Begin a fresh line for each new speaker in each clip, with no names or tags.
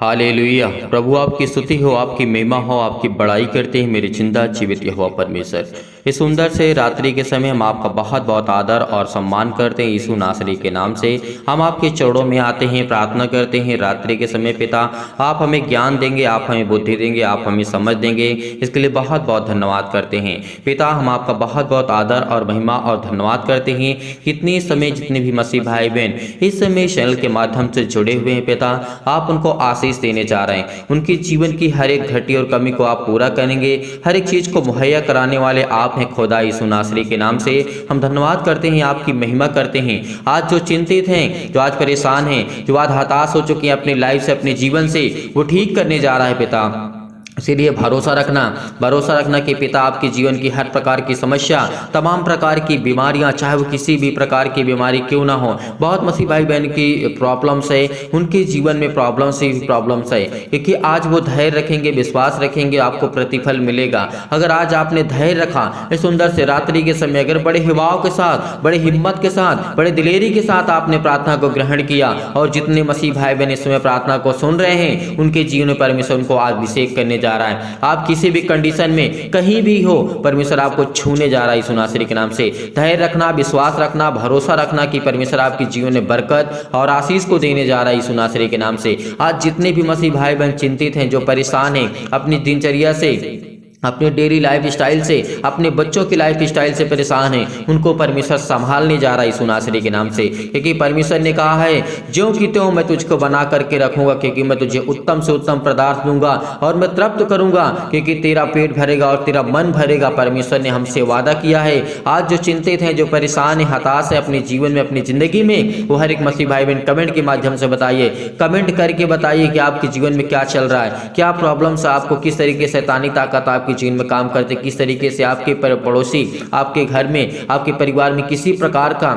Hallelujah. प्रभु आपकी स्तुति हो, आपकी महिमा हो, आपकी बड़ाई करते हैं मेरे जिंदा जीवित यहोवा परमेश्वर। इस सुंदर से रात्रि के समय हम आपका बहुत बहुत आदर और सम्मान करते हैं। यीशु नासरी के नाम से हम आपके चरणों में आते हैं, प्रार्थना करते हैं। रात्रि के समय पिता आप हमें ज्ञान देंगे, आप हमें बुद्धि देंगे, आप हमें समझ देंगे, इसके लिए बहुत बहुत धन्यवाद करते हैं। पिता हम आपका बहुत बहुत आदर और महिमा और धन्यवाद करते हैं। कितने समय जितने भी मसीह भाई बहन इस समय चैनल के माध्यम से जुड़े हुए हैं पिता, आप उनको आशीष देने जा रहे हैं। उनके जीवन की हर एक घटी और कमी को आप पूरा करेंगे। हर एक चीज को मुहैया कराने वाले आप हैं खुदा। यीशु नासरी के नाम से हम धन्यवाद करते हैं, आपकी महिमा करते हैं। आज जो चिंतित हैं, जो आज परेशान हैं, जो आज हताश हो चुके हैं अपनी लाइफ से, अपने जीवन से, वो ठीक करने जा रहा है पिता। इसीलिए भरोसा रखना कि पिता आपके जीवन की हर प्रकार की समस्या, तमाम प्रकार की बीमारियां, चाहे वो किसी भी प्रकार की बीमारी क्यों ना हो, बहुत मसीह भाई बहन की प्रॉब्लम्स है, उनके जीवन में प्रॉब्लम्स है, क्योंकि आज वो धैर्य रखेंगे, विश्वास रखेंगे, आपको प्रतिफल मिलेगा। अगर आज आपने धैर्य रखा इस सुंदर से रात्रि के समय, अगर बड़े हिवाव के साथ, बड़े हिम्मत के साथ, बड़े दिलेरी के साथ आपने प्रार्थना को ग्रहण किया, और जितने मसीह भाई बहन इस समय प्रार्थना को सुन रहे हैं, उनके जीवन में परमेश्वर उनको अभिषेक करने जा रहा है। आप किसी भी कंडीशन में कहीं भी हो, परमेश्वर आपको छूने जा रहा है यीशु नासरी के नाम से। धैर्य रखना, विश्वास रखना, भरोसा रखना कि परमेश्वर आपके जीवन में बरकत और आशीष को देने जा रहा है यीशु नासरी के नाम से। आज जितने भी मसीह भाई बहन चिंतित हैं, जो परेशान हैं अपनी दिनचर्या से, अपने डेली लाइफ स्टाइल से, अपने बच्चों की लाइफ स्टाइल से परेशान हैं, उनको परमेश्वर संभालने जा रहा है यीशु नासरी के नाम से। क्योंकि परमेश्वर ने कहा है, ज्यों की त्यों मैं तुझको बना करके रखूंगा, क्योंकि मैं तुझे उत्तम से उत्तम पदार्थ दूंगा और मैं तृप्त करूंगा, क्योंकि तेरा पेट भरेगा और तेरा मन भरेगा। परमेश्वर ने हमसे वादा किया है। आज जो चिंतित हैं, जो परेशान है, हताश है अपने जीवन में, अपनी जिंदगी में, वो हर एक मसीह भाई बहन कमेंट के माध्यम से बताइए, कमेंट करके बताइए कि आपके जीवन में क्या चल रहा है, क्या प्रॉब्लम्स, आपको किस तरीके से शैतानी ताकत आपके जीवन में काम करते, किस तरीके से आपके पड़ोसी, आपके घर में, आपके परिवार में किसी प्रकार का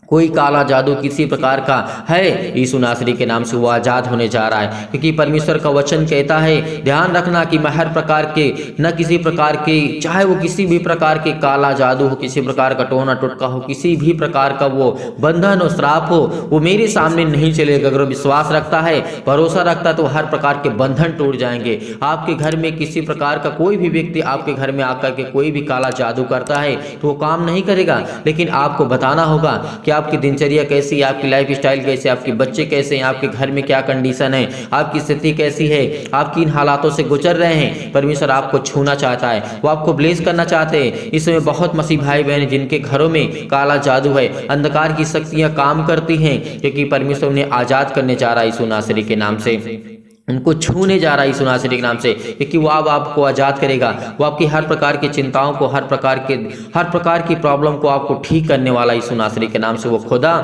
कोई काला जादू किसी प्रकार का है, यीशु नासरी के नाम से वो आजाद होने जा रहा है। क्योंकि परमेश्वर का वचन कहता है, ध्यान रखना कि मैं हर प्रकार के, न किसी प्रकार के, चाहे वो किसी भी प्रकार के काला जादू हो, किसी प्रकार का टोना टोटका हो, किसी भी प्रकार का वो बंधन हो, श्राप हो, वो मेरे सामने नहीं चलेगा। अगर विश्वास रखता है, भरोसा रखता है, तो हर प्रकार के बंधन टूट जाएंगे। आपके घर में किसी प्रकार का कोई भी व्यक्ति आपके घर में आकर के कोई भी काला जादू करता है तो वो काम नहीं करेगा। लेकिन आपको बताना होगा कि आपकी दिनचर्या कैसी है, आपकी लाइफ स्टाइल कैसे, आपके बच्चे कैसे हैं, आपके घर में क्या कंडीशन है, आपकी स्थिति कैसी है, आप किन हालातों से गुजर रहे हैं। परमेश्वर आपको छूना चाहता है, वो आपको ब्लेस करना चाहते हैं। इस समय बहुत मसीह भाई बहन जिनके घरों में काला जादू है, अंधकार की शक्तियां काम करती हैं, क्योंकि परमेश्वर उन्हें आजाद करने जा रहा है यीशु नासरी के नाम से, उनको छूने जा रहा है यीशु नासरी के नाम से, क्योंकि वो अब आपको आजाद करेगा। वो आपकी हर प्रकार की चिंताओं को, हर प्रकार की प्रॉब्लम को आपको ठीक करने वाला यीशु नासरी के नाम से। वो खुदा,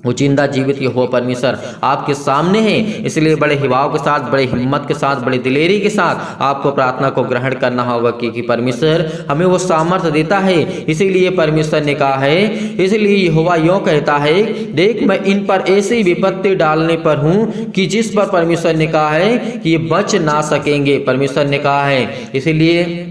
वो जिंदा जीवित यहोवा परमेश्वर आपके सामने है। इसलिए बड़े हिवाव के साथ, बड़े हिम्मत के साथ, बड़े दिलेरी के साथ आपको प्रार्थना को ग्रहण करना होगा, क्योंकि परमेश्वर हमें वो सामर्थ्य देता है। इसीलिए परमेश्वर ने कहा है, इसलिए यहोवा यूं कहता है, देख मैं इन पर ऐसी विपत्ति डालने पर हूँ कि जिस पर परमेश्वर ने कहा है कि ये बच ना सकेंगे। परमेश्वर ने कहा है, इसीलिए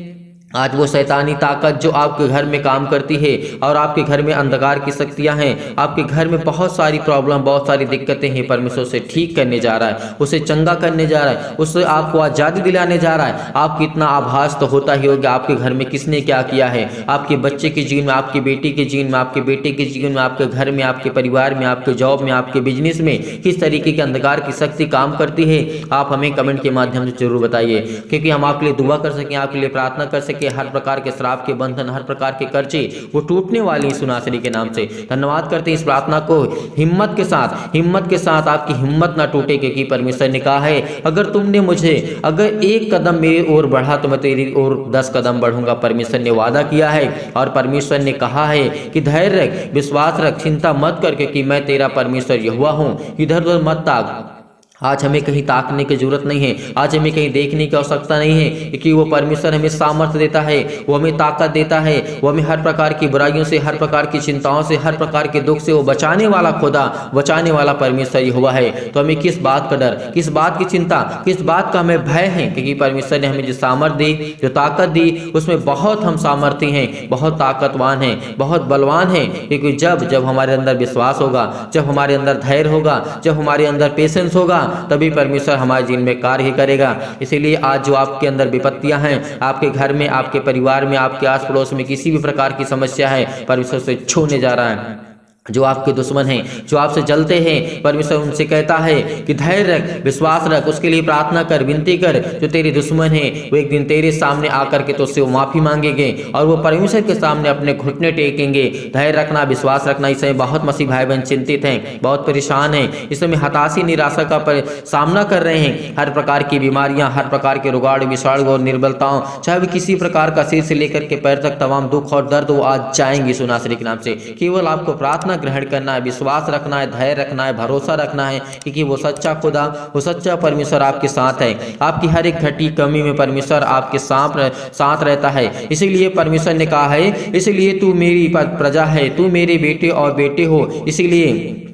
आज वो शैतानी ताकत जो आपके घर में काम करती है, और आपके घर में अंधकार की शक्तियां हैं, आपके घर में बहुत सारी प्रॉब्लम, बहुत सारी दिक्कतें हैं, परमेश्वर से ठीक करने जा रहा है, उसे चंगा करने जा रहा है, उससे आपको आज़ादी दिलाने जा रहा है। आपको इतना आभास तो होता ही होगा आपके घर में किसने क्या किया है, आपके बच्चे के जीवन में, आपकी बेटी के जीवन में, आपके बेटे के जीवन में, आपके घर में, आपके परिवार में, आपके जॉब में, आपके बिजनेस में किस तरीके की अंधकार की शक्ति काम करती है। आप हमें कमेंट के माध्यम से जरूर बताइए, क्योंकि हम आपके लिए दुआ कर सकें, आपके लिए प्रार्थना कर सकें। हर प्रकार के श्राप के बंधन, हर प्रकार के कर्जे वो टूटने वाली यीशु नासरी के नाम से। धन्यवाद करते हैं इस प्रार्थना को हिम्मत के साथ आपकी हिम्मत ना टूटे, क्योंकि परमेश्वर ने कहा है, अगर तुमने मुझे, अगर एक कदम मेरी ओर बढ़ा तो मैं तेरी ओर 10 कदम बढ़ूंगा। परमेश्वर ने वादा किया है, और परमेश्वर ने कहा है कि धैर्य रख, विश्वास रख, चिंता मत कर, क्योंकि मैं तेरा परमेश्वर यहोवा हूँ। इधर उधर मत ताक। आज हमें कहीं ताकने की जरूरत नहीं है, आज हमें कहीं देखने की आवश्यकता नहीं है, क्योंकि वो परमेश्वर हमें सामर्थ्य देता है, वो हमें ताकत देता है, वो हमें हर प्रकार की बुराइयों से, हर प्रकार की चिंताओं से, हर प्रकार के दुख से वो बचाने वाला खुदा, बचाने वाला परमेश्वर ही हुआ है। तो हमें किस बात का डर, किस बात की चिंता, किस बात का हमें भय है, क्योंकि परमेश्वर ने हमें जो सामर्थ्य दी, जो ताकत दी, उसमें बहुत हम सामर्थ्य हैं, बहुत ताकतवान हैं, बहुत बलवान हैं। क्योंकि जब हमारे अंदर विश्वास होगा, जब हमारे अंदर धैर्य होगा, जब हमारे अंदर पेशेंस होगा, तभी परमेश्वर हमारे जीवन में कार्य करेगा। इसीलिए आज जो आपके अंदर विपत्तियां हैं, आपके घर में, आपके परिवार में, आपके आस पड़ोस में किसी भी प्रकार की समस्या है, परमेश्वर से छूने जा रहा है। जो आपके दुश्मन हैं, जो आपसे जलते हैं, परमेश्वर उनसे कहता है कि धैर्य रख, विश्वास रख, उसके लिए प्रार्थना कर, विनती कर। जो तेरे दुश्मन हैं वो एक दिन तेरे सामने आकर के तो उससे वो माफ़ी मांगेंगे और वो परमेश्वर के सामने अपने घुटने टेकेंगे। धैर्य रखना, विश्वास रखना। इस समय बहुत मसीह भाई बहन चिंतित हैं, बहुत परेशान हैं, इस समय हताशी निराशा का सामना कर रहे हैं। हर प्रकार की बीमारियां, हर प्रकार के रुगाड़, विषाणु और निर्बलताओं, चाहे वो किसी प्रकार का सिर से लेकर के पैर तक तमाम दुख और दर्द वो आज जाएंगे यीशु नासरी के नाम से। केवल आपको प्रार्थना ग्रहण करना है, विश्वास रखना है, धैर्य रखना है, भरोसा रखना है, क्योंकि वो सच्चा खुदा, वो सच्चा परमेश्वर आपके साथ है। आपकी हर एक घटी कमी में परमेश्वर आपके साथ रहता है। इसीलिए परमेश्वर ने कहा है, इसलिए तू मेरी प्रजा है, तू मेरे बेटे और बेटे हो। इसीलिए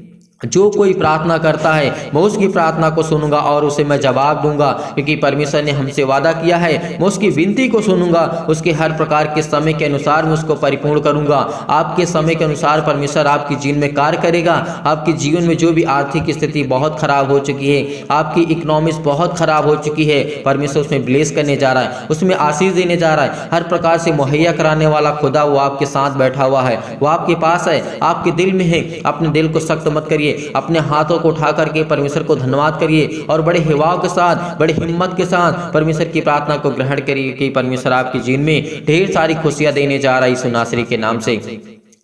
जो कोई प्रार्थना करता है मैं उसकी प्रार्थना को सुनूंगा और उसे मैं जवाब दूंगा, क्योंकि परमेश्वर ने हमसे वादा किया है मैं उसकी विनती को सुनूंगा, उसके हर प्रकार के समय के अनुसार मैं उसको परिपूर्ण करूंगा। आपके समय के अनुसार परमेश्वर आपके जीवन में कार्य करेगा। आपके जीवन में जो भी आर्थिक स्थिति बहुत खराब हो चुकी है, आपकी इकोनॉमिक्स बहुत खराब हो चुकी है, परमेश्वर उसमें ब्लेस करने जा रहा है, उसमें आशीष देने जा रहा है। हर प्रकार से मुहैया कराने वाला खुदा वो आपके साथ बैठा हुआ है, वो आपके पास है, आपके दिल में है। अपने दिल को सख्त मत करिए, अपने हाथों को उठा करके परमेश्वर को धन्यवाद करिए और बड़े हिवाव के साथ, बड़े हिम्मत के साथ परमेश्वर की प्रार्थना को ग्रहण करिए कि परमेश्वर आपके जीवन में ढेर सारी खुशियां देने जा रहा है यीशु नासरी के नाम से।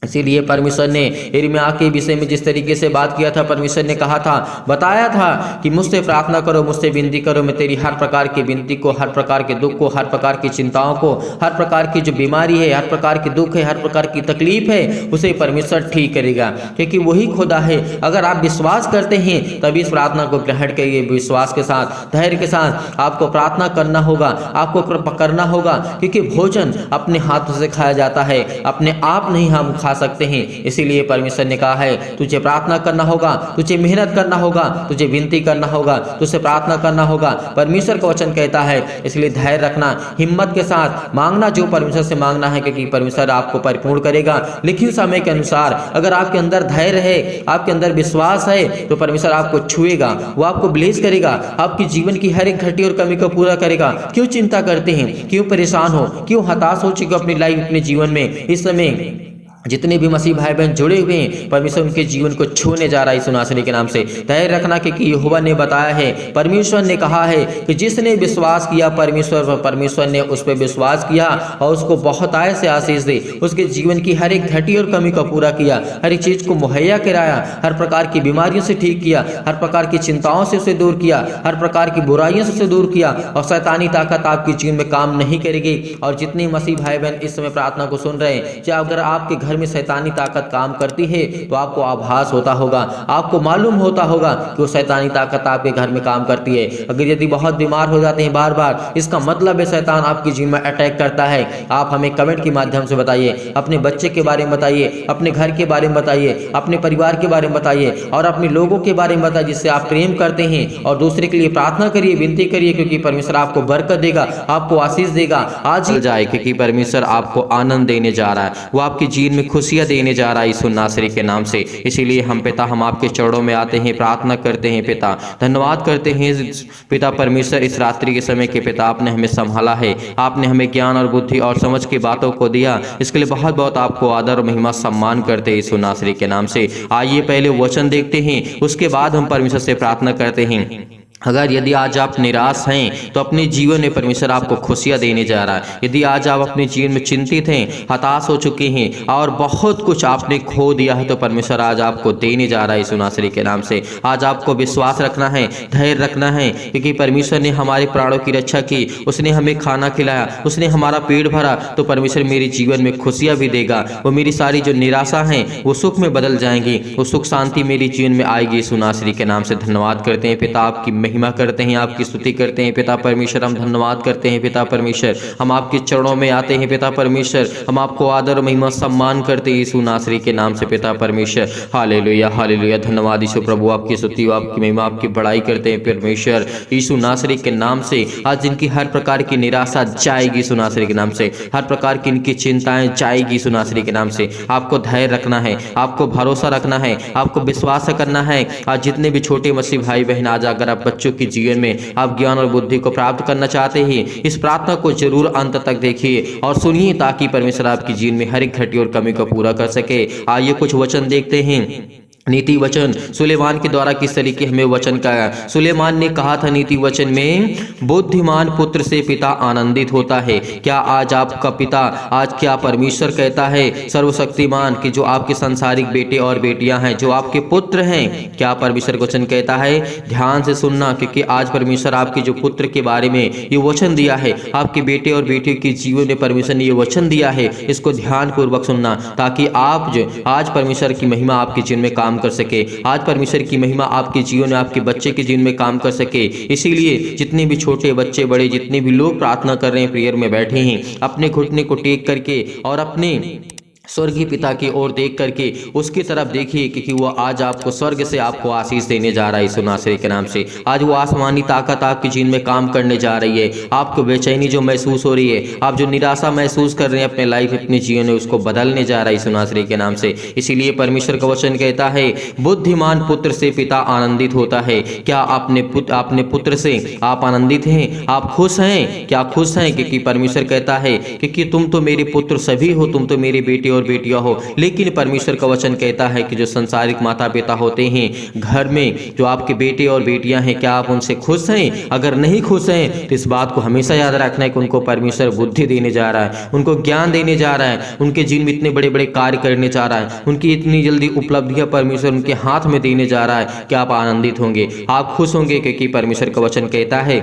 इसीलिए परमेश्वर ने यिर्मयाह के विषय में जिस तरीके से बात किया था, परमेश्वर ने कहा था, बताया था कि मुझसे प्रार्थना करो, मुझसे विनती करो, मैं तेरी हर प्रकार की विनती को, हर प्रकार के दुख को, हर प्रकार की चिंताओं को, हर प्रकार की जो बीमारी है, हर प्रकार के दुख है, हर प्रकार की तकलीफ है, उसे परमेश्वर ठीक करेगा, क्योंकि वही खुदा है। अगर आप विश्वास करते हैं तभी इस प्रार्थना को ग्रहण करिए। विश्वास के साथ, धैर्य के साथ आपको प्रार्थना करना होगा, आपको करना होगा, क्योंकि भोजन अपने हाथों से खाया जाता है, अपने आप नहीं हम खा सकते हैं। इसीलिए परमेश्वर ने कहा है तुझे प्रार्थना करना होगा, तुझे मेहनत करना होगा, तुझे विनती करना होगा, तुझसे प्रार्थना करना होगा। परमेश्वर का वचन कहता है, इसलिए धैर्य रखना, हिम्मत के साथ मांगना, जो परमेश्वर से मांगना है, क्योंकि परमेश्वर आपको परिपूर्ण करेगा लेकिन समय के अनुसार। अगर आपके अंदर धैर्य है, आपके अंदर विश्वास है, तो परमेश्वर आपको छुएगा, वो आपको ब्लेस करेगा, आपकी जीवन की हर एक घटी और कमी को पूरा करेगा। क्यों चिंता करते हैं, क्यों परेशान हो, क्यों हताश हो चुके अपनी लाइफ, अपने जीवन में? इस समय जितने भी मसीह भाई बहन जुड़े हुए हैं, परमेश्वर उनके जीवन को छूने जा रहा है यीशु नासरी के नाम से। धैर्य रखना, क्योंकि यहोवा ने बताया है, परमेश्वर ने कहा है कि जिसने विश्वास किया परमेश्वर ने उस पर विश्वास किया और उसको बहुत आय से आशीष दे, उसके जीवन की हर एक घटी और कमी को पूरा किया, हर एक चीज को मुहैया कराया, हर प्रकार की बीमारियों से ठीक किया, हर प्रकार की चिंताओं से उसे दूर किया, हर प्रकार की बुराइयों से उसे दूर किया, और शैतानी ताकत आपके जीवन में काम नहीं करेगी। और जितने मसीह भाई बहन इस समय प्रार्थना को सुन रहे हैं, चाहे अगर आपके घर में शैतानी ताकत काम करती है तो आपको आभास होता होगा, आपको मालूम होता होगा कि वो शैतानी ताकत आपके घर में काम करती है। अगर यदि बहुत बीमार हो जाते हैं बार बार, इसका मतलब है शैतान आपके जीवन में अटैक करता है। आप हमें कमेंट के माध्यम से बताइए, अपने बच्चे के बारे में बताइए, अपने घर के बारे में बताइए, अपने परिवार के बारे में बताइए और अपने लोगों के बारे में बताइए जिससे आप प्रेम करते हैं, और दूसरे के लिए प्रार्थना करिए, विनती करिए, क्योंकि परमेश्वर आपको बरकत देगा, आपको आशीष देगा। आज ही जाए, क्योंकि परमेश्वर आपको आनंद देने जा रहा है, वो आपके जीवन में खुशियां देने जा रहा है यीशु नासरी के नाम से। इसीलिए हम पिता, हम आपके चरणों में आते हैं, प्रार्थना करते हैं पिता, धन्यवाद करते हैं पिता परमेश्वर, इस रात्रि के समय के पिता आपने हमें संभाला है, आपने हमें ज्ञान और बुद्धि और समझ की बातों को दिया, इसके लिए बहुत बहुत आपको आदर और महिमा सम्मान करते हैं यीशु नासरी के नाम से। आइए पहले वचन देखते हैं, उसके बाद हम परमेश्वर से प्रार्थना करते हैं। अगर यदि आज आप निराश हैं तो अपने जीवन में परमेश्वर आपको खुशियां देने जा रहा है। यदि आज आप अपने जीवन में चिंतित हैं, हताश हो चुके हैं और बहुत कुछ आपने खो दिया है, तो परमेश्वर आज आपको देने जा रहा है यीशु नासरी के नाम से। आज आपको विश्वास रखना है, धैर्य रखना है, क्योंकि परमेश्वर ने हमारे प्राणों की रक्षा की, उसने हमें खाना खिलाया, उसने हमारा पेट भरा, तो परमेश्वर मेरे जीवन में खुशियां भी देगा। वो मेरी सारी जो निराशा है वो सुख में बदल जाएंगी, वो सुख शांति मेरे जीवन में आएगी यीशु नासरी के नाम से। धन्यवाद करते हैं पिता, आपकी महिमा करते हैं, आपकी स्तुति करते हैं पिता परमेश्वर। हम धन्यवाद करते हैं पिता परमेश्वर। हम आपके चरणों में आते हैं पिता परमेश्वर। हम आपको आदर महिमा सम्मान करते हैं यीशु नासरी के नाम से पिता परमेश्वर। Hallelujah hallelujah. धन्यवाद यीशु प्रभु, आपकी स्तुति, आपकी महिमा, आपकी बड़ाई करते हैं परमेश्वर यीशु नासरी के नाम से। आज इनकी हर प्रकार की निराशा जाएगी यीशु नासरी के नाम से, हर प्रकार की इनकी चिंताएं जाएगी यीशु नासरी के नाम से। आपको धैर्य रखना है, आपको भरोसा रखना है, आपको विश्वास करना है। आज जितने भी छोटे मसीह भाई बहन, आज अगर आप बच्चों के जीवन में आप ज्ञान और बुद्धि को प्राप्त करना चाहते हैं, इस प्रार्थना को जरूर अंत तक देखिए और सुनिए, ताकि परमेश्वर आपकी जीवन में हर एक घटी और कमी को पूरा कर सके। आइए कुछ वचन देखते हैं। नीति वचन सुलेमान के द्वारा किस तरीके हमें वचन का सुलेमान ने कहा था नीति वचन में, बुद्धिमान पुत्र से पिता आनंदित होता है। क्या आज आपका पिता, आज क्या परमेश्वर कहता है सर्वशक्तिमान कि जो आपके संसारिक बेटे और बेटियां हैं, जो आपके पुत्र हैं, क्या परमेश्वर वचन कहता है? ध्यान से सुनना, क्योंकि आज परमेश्वर आपके जो पुत्र के बारे में ये वचन दिया है, आपके बेटे और बेटियों के जीवन में परमेश्वर ने ये वचन दिया है। इसको ध्यान पूर्वक सुनना, ताकि आप जो आज परमेश्वर की महिमा आपके जीवन में काम कर सके, आज परमेश्वर की महिमा आपके जीवन में, आपके बच्चे के जीवन में काम कर सके। इसीलिए जितने भी छोटे बच्चे बड़े, जितने भी लोग प्रार्थना कर रहे हैं, प्रेयर में बैठे हैं, अपने घुटने को टेक करके और अपने स्वर्गीय पिता की ओर देख करके उसकी तरफ देखिए, क्योंकि वो आज आपको स्वर्ग से आपको आशीष देने जा रहा है यीशु नासरी के नाम से। आज वो आसमानी ताकत आपके जीवन में काम करने जा रही है। आपको बेचैनी जो महसूस हो रही है, आप जो निराशा महसूस कर रहे हैं अपने लाइफ, अपने जीवन में, उसको बदलने जा रहा है यीशु नासरी के नाम से। इसीलिए परमेश्वर का वचन कहता है, बुद्धिमान पुत्र से पिता आनंदित होता है। क्या आपने पुत्र से आप आनंदित हैं? आप खुश हैं? क्या खुश हैं? क्योंकि परमेश्वर कहता है, क्योंकि तुम तो मेरे पुत्र सभी हो, तुम तो मेरे बेटे और बेटियां हो। लेकिन परमेश्वर का वचन कहता है कि जो संसारिक माता पिता होते हैं घर में, जो आपके बेटे और बेटियां हैं, क्या आप उनसे खुश हैं? अगर नहीं खुश हैं तो इस बात को हमेशा याद रखना है कि उनको परमेश्वर बुद्धि देने जा रहा है, उनको ज्ञान देने जा रहा है, उनके जीवन में इतने बड़े बड़े कार्य करने जा रहा है, उनकी इतनी जल्दी उपलब्धियां परमेश्वर उनके हाथ में देने जा रहा है कि आप आनंदित होंगे, आप खुश होंगे, क्योंकि परमेश्वर का वचन कहता है,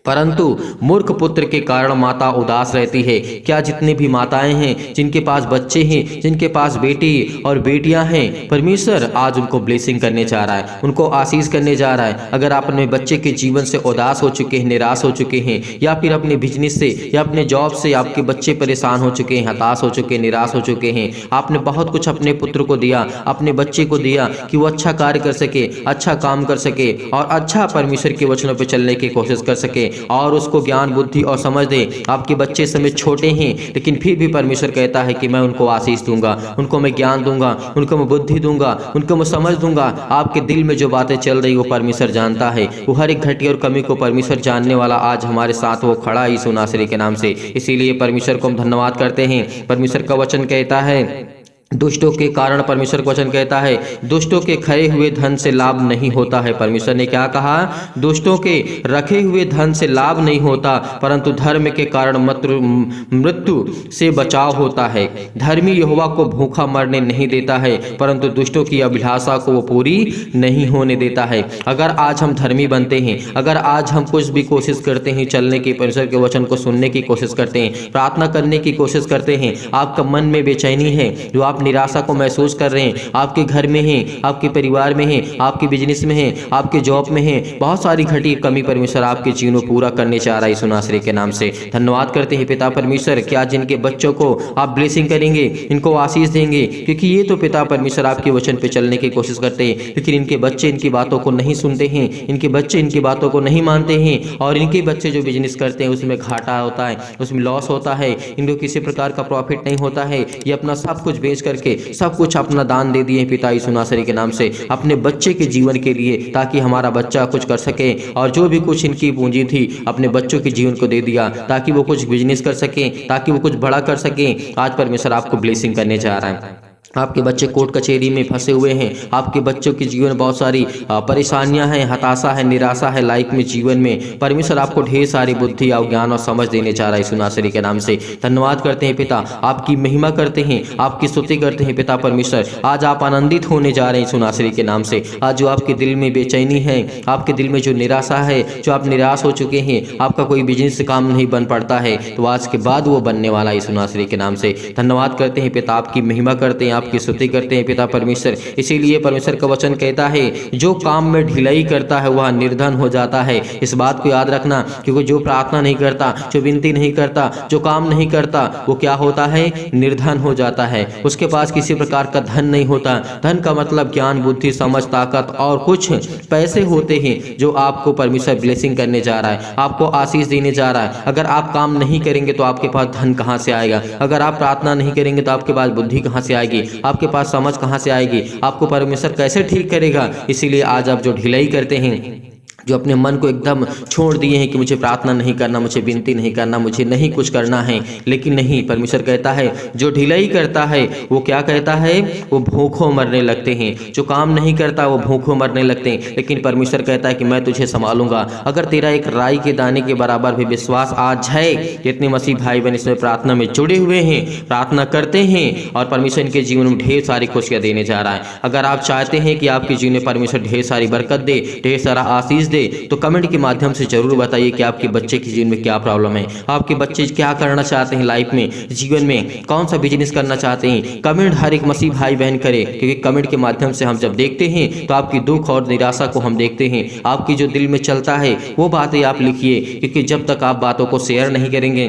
परंतु मूर्ख पुत्र के कारण माता उदास रहती है। क्या जितने भी माताएं हैं, जिनके पास बच्चे हैं, जिनके पास बेटी और बेटियां हैं, परमेश्वर आज उनको ब्लेसिंग करने जा रहा है, उनको आशीष करने जा रहा है। अगर आप अपने बच्चे के जीवन से उदास हो चुके हैं, निराश हो चुके हैं, या फिर अपने बिजनेस से या अपने जॉब से आपके बच्चे परेशान हो चुके हैं, हताश हो चुके हैं, निराश हो चुके हैं, आपने बहुत कुछ अपने पुत्र को दिया, अपने बच्चे को दिया कि वो अच्छा कार्य कर सके, अच्छा काम कर सके और अच्छा परमेश्वर के वचनों पर चलने की कोशिश कर सके, और उसको ज्ञान बुद्धि और समझ दे। आपके बच्चे समय छोटे हैं, लेकिन फिर भी परमेश्वर कहता है कि मैं उनको आशीष दूंगा, उनको मैं ज्ञान दूंगा, उनको मैं बुद्धि दूंगा, उनको मैं समझ दूंगा। आपके दिल में जो बातें चल रही वो परमेश्वर जानता है। वो हर एक घटी और कमी को परमेश्वर जानने वाला आज हमारे साथ वो खड़ा है यीशु नासरी के नाम से। इसीलिए परमेश्वर को हम धन्यवाद करते हैं। परमेश्वर का वचन कहता है, दुष्टों के कारण, परमेश्वर का वचन कहता है, दुष्टों के खरे हुए धन से लाभ नहीं होता है। परमेश्वर ने क्या कहा? दुष्टों के रखे हुए धन से लाभ नहीं होता, परंतु धर्म के कारण मृत्यु से बचाव होता है। धर्मी यहोवा को भूखा मरने नहीं देता है, परंतु दुष्टों की अभिलाषा को वो पूरी नहीं होने देता है। अगर आज हम धर्मी बनते हैं, अगर आज हम कुछ भी कोशिश करते हैं चलने की, परमेश्वर के वचन को सुनने की कोशिश करते हैं, प्रार्थना करने की कोशिश करते हैं, आपका मन में बेचैनी है, जो आप निराशा को महसूस कर रहे हैं, आपके घर में हैं, आपके परिवार में हैं, आपके बिजनेस में हैं, आपके जॉब में हैं, बहुत सारी घटी कमी परमेश्वर आपके जीवन में पूरा करने चाह रहा है यीशु नासरी के नाम से। धन्यवाद करते हैं पिता परमेश्वर कि आज जिनके बच्चों को आप ब्लेसिंग करेंगे, इनको आशीष देंगे, क्योंकि ये तो पिता परमेश्वर आपके वचन पे चलने की कोशिश करते हैं, लेकिन इनके बच्चे इनकी बातों को नहीं सुनते हैं, इनके बच्चे इनकी बातों को नहीं मानते हैं, और इनके बच्चे जो बिजनेस करते हैं उसमें घाटा होता है, उसमें लॉस होता है, इनको किसी प्रकार का प्रॉफिट नहीं होता है। ये अपना सब कुछ बेच करके सब कुछ अपना दान दे दिए पिता यीशु नासरी के नाम से अपने बच्चे के जीवन के लिए, ताकि हमारा बच्चा कुछ कर सके, और जो भी कुछ इनकी पूंजी थी अपने बच्चों के जीवन को दे दिया, ताकि वो कुछ बिजनेस कर सकें, ताकि वो कुछ बड़ा कर सकें। आज परमेश्वर आपको ब्लेसिंग करने जा रहा है। आपके बच्चे कोर्ट कचहरी में फंसे हुए हैं, आपके बच्चों के जीवन में बहुत सारी परेशानियां हैं, हताशा है, निराशा है लाइफ में, जीवन में। परमेश्वर आपको ढेर सारी बुद्धि और ज्ञान और समझ देने जा रहा है यीशु नासरी के नाम से। धन्यवाद करते हैं पिता, आपकी महिमा करते हैं, आपकी स्तुति करते हैं पिता परमेश्वर। आज आप आनंदित होने जा रहे हैं यीशु नासरी के नाम से। आज जो आपके दिल में बेचैनी है, आपके दिल में जो निराशा है, जो आप निराश हो चुके हैं, आपका कोई बिजनेस काम नहीं बन पड़ता है, तो आज के बाद वो बनने वाला है यीशु नासरी के नाम से। धन्यवाद करते हैं पिता, आपकी महिमा करते हैं, आपकी स्तुति करते हैं पिता परमेश्वर। इसीलिए परमेश्वर का वचन कहता है जो काम में ढिलाई करता है वह निर्धन हो जाता है। इस बात को याद रखना, क्योंकि जो प्रार्थना नहीं करता, जो विनती नहीं करता, जो काम नहीं करता, वो क्या होता है? निर्धन हो जाता है। उसके पास किसी प्रकार का धन नहीं होता। धन का मतलब ज्ञान, बुद्धि, समझ, ताकत और कुछ पैसे होते हैं जो आपको परमेश्वर ब्लेसिंग करने जा रहा है, आपको आशीष देने जा रहा है। अगर आप काम नहीं करेंगे तो आपके पास धन कहाँ से आएगा? अगर आप प्रार्थना नहीं करेंगे तो आपके पास बुद्धि कहाँ से आएगी? आपके पास समझ कहाँ से आएगी? आपको परमेश्वर कैसे ठीक करेगा? इसीलिए आज आप जो ढिलाई करते हैं, जो अपने मन को एकदम छोड़ दिए हैं कि मुझे प्रार्थना नहीं करना, मुझे विनती नहीं करना, मुझे नहीं कुछ करना है, लेकिन नहीं, परमेश्वर कहता है जो ढिलाई करता है वो क्या कहता है? वो भूखों मरने लगते हैं। जो काम नहीं करता वो भूखों मरने लगते हैं। लेकिन परमेश्वर कहता है कि मैं तुझे संभालूंगा। अगर तेरा एक राई के दाने के बराबर भी विश्वास आ जाए, जितने मसीह भाई बहन इसमें प्रार्थना में जुड़े हुए हैं, प्रार्थना करते हैं और परमेश्वर इनके जीवन में ढेर सारी खुशियां देने जा रहा है। अगर आप चाहते हैं कि आपके जीवन में परमेश्वर ढेर सारी बरकत दे, ढेर सारा आशीष दे, तो कमेंट के माध्यम से जरूर बताइए कि आपके बच्चे के जीवन में क्या प्रॉब्लम है, आपके बच्चे क्या करना चाहते हैं लाइफ में, जीवन में कौन सा बिजनेस करना चाहते हैं। कमेंट हर एक मसीह भाई बहन करे, क्योंकि कमेंट के माध्यम से हम जब देखते हैं तो आपकी दुख और निराशा को हम देखते हैं। आपकी जो दिल में चलता है वो बातें आप लिखिए, क्योंकि जब तक आप बातों को शेयर नहीं करेंगे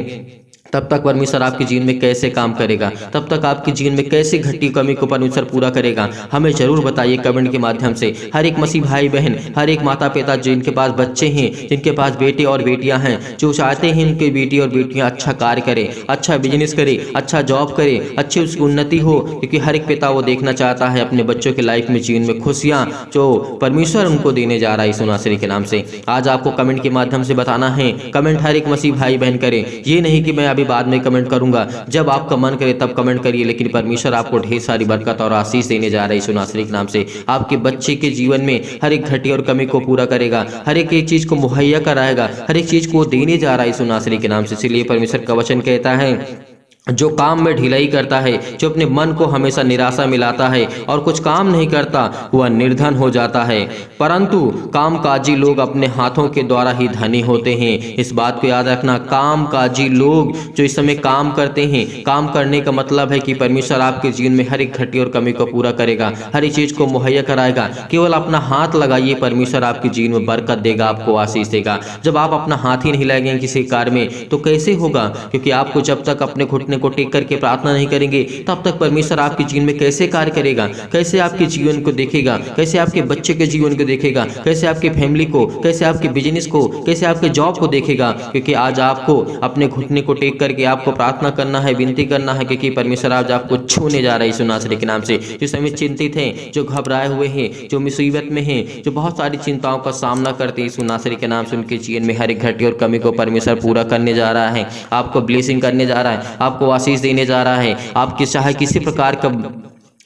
तब तक परमेश्वर आपके जीवन में कैसे काम करेगा, तब तक आपके जीवन में कैसे घटी कमी को परमेश्वर पूरा करेगा। हमें जरूर बताइए कमेंट के माध्यम से। हर एक मसीह भाई बहन, हर एक माता पिता जिनके पास बच्चे हैं, जिनके पास बेटे और बेटियां हैं, जो चाहते हैं उनके बेटे और बेटियां अच्छा कार्य करें, अच्छा बिजनेस करें, अच्छा जॉब करें, अच्छी उसकी उन्नति हो, क्योंकि हर एक पिता वो देखना चाहता है अपने बच्चों के लाइफ में, जीवन में खुशियाँ जो परमेश्वर उनको देने जा रहा है यीशु नासरी के नाम से। आज आपको कमेंट के माध्यम से बताना है। कमेंट हर एक मसीह भाई बहन करें, ये नहीं कि मैं बाद में कमेंट करूंगा, जब आपका मन करे तब कमेंट करिए। लेकिन परमेश्वर आपको ढेर सारी बरकत और आशीष देने जा रहा है यीशु नासरी के नाम से। आपके बच्चे के जीवन में हर एक घटी और कमी को पूरा करेगा, हर एक चीज को मुहैया कराएगा, हर एक चीज को देने जा रहा है यीशु नासरी के नाम से। इसलिए परमेश्वर का वचन कहता है जो काम में ढिलाई करता है, जो अपने मन को हमेशा निराशा मिलाता है और कुछ काम नहीं करता, वह निर्धन हो जाता है। परंतु कामकाजी लोग अपने हाथों के द्वारा ही धनी होते हैं। इस बात को याद रखना। कामकाजी लोग जो इस समय काम करते हैं, काम करने का मतलब है कि परमेश्वर आपके जीवन में हर एक घटी और कमी को पूरा करेगा, हर एक चीज को मुहैया कराएगा। केवल अपना हाथ लगाइए, परमेश्वर आपके जीवन में बरकत देगा, आपको आशीष देगा। जब आप अपना हाथ ही नहीं लगाएंगे किसी कार्य में तो कैसे होगा? क्योंकि आपको जब तक अपने घुटने को टेक करके प्रार्थना नहीं करेंगे तब तक परमेश्वर आपके जीवन में कैसे कार्य करेगा? कैसे आपके जीवन को देखेगा? कैसे आपके बच्चे के जीवन को देखेगा? कैसे आपके फैमिली को, कैसे आपके बिजनेस को, कैसे आपके जॉब को देखेगा? क्योंकि आज आपको अपने घुटने को टेक करके आपको प्रार्थना करना है, विनती करना है, क्योंकि परमेश्वर आज आपको छूने जा रहा है यीशु नासरी के नाम से। जो समय चिंतित हैं, जो घबराए हुए हैं, जो मुसीबत में हैं, जो बहुत सारी चिंताओं का सामना करते हैं, यीशु नासरी के नाम से उनके जीवन में हर एक घटी और कमी को परमेश्वर पूरा करने जा रहा है, आपको ब्लेसिंग करने जा रहा है, आपको आशीष देने जा रहा है। आपके चाहे किसी प्रकार का